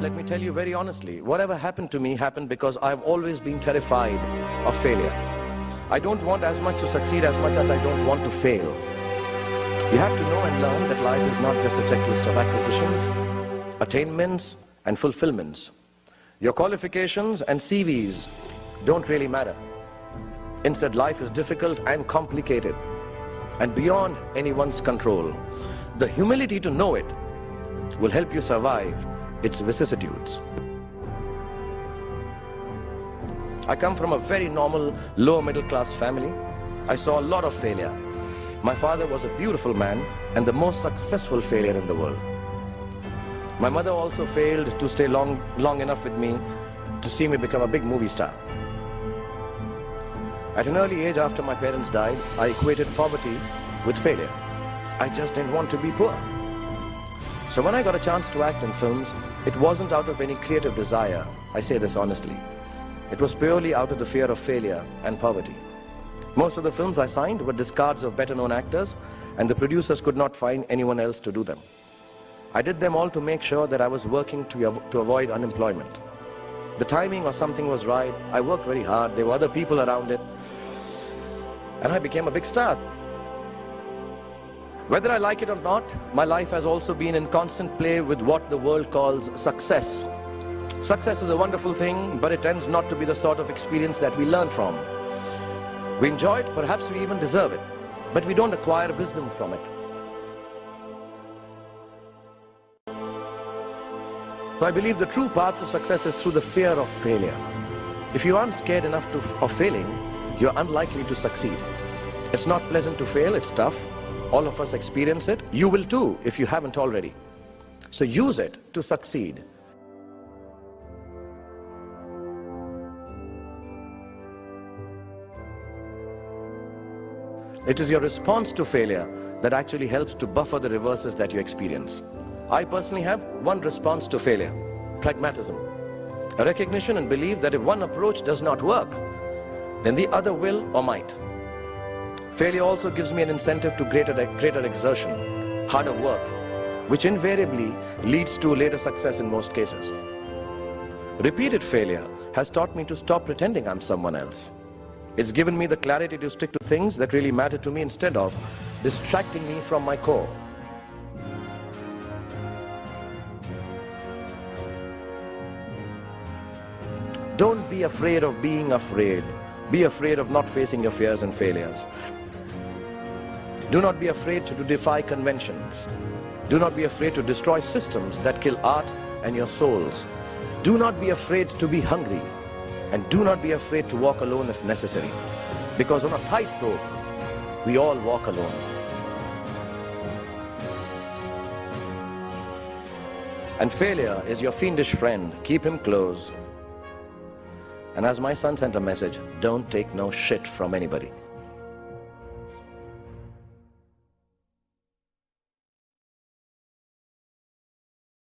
let me tell you very honestly, whatever happened to me happened because I've always been terrified of failure. I don't want as much to succeed as much as I don't want to fail. You have to know and learn that life is not just a checklist of acquisitions, attainments and fulfillments. Your qualifications and CVs don't really matter. Instead, life is difficult and complicated and beyond anyone's control. The humility to know it will help you survive its vicissitudes. I come from a very normal, lower middle class family. I saw a lot of failure. My father was a beautiful man and the most successful failure in the world. My mother also failed to stay long enough with me to see me become a big movie star. At an early age after my parents died, I equated poverty with failure. I just didn't want to be poor. So when I got a chance to act in films, it wasn't out of any creative desire. I say this honestly. It was purely out of the fear of failure and poverty. Most of the films I signed were discards of better-known actors, and the producers could not find anyone else to do them. I did them all to make sure that I was working to avoid unemployment. The timing or something was right. I worked very hard. There were other people around it. And I became a big star. Whether I like it or not, my life has also been in constant play with what the world calls success. Success is a wonderful thing, but it tends not to be the sort of experience that we learn from. We enjoy it, perhaps we even deserve it, but we don't acquire wisdom from it. So I believe the true path to success is through the fear of failure. If you aren't scared enough of failing, you're unlikely to succeed. It's not pleasant to fail, it's tough. All of us experience it. You will too, if you haven't already. So use it to succeed. It is your response to failure that actually helps to buffer the reverses that you experience. I personally have one response to failure: pragmatism. A recognition and belief that if one approach does not work, then the other will or might. Failure also gives me an incentive to greater exertion, harder work, which invariably leads to later success in most cases. Repeated failure has taught me to stop pretending I'm someone else. It's given me the clarity to stick to things that really matter to me instead of distracting me from my core. Don't be afraid of being afraid. Be afraid of not facing your fears and failures. Do not be afraid to defy conventions. Do not be afraid to destroy systems that kill art and your souls. Do not be afraid to be hungry. And do not be afraid to walk alone if necessary. Because on a tightrope, we all walk alone. And failure is your fiendish friend. Keep him close. And as my son sent a message, don't take no shit from anybody.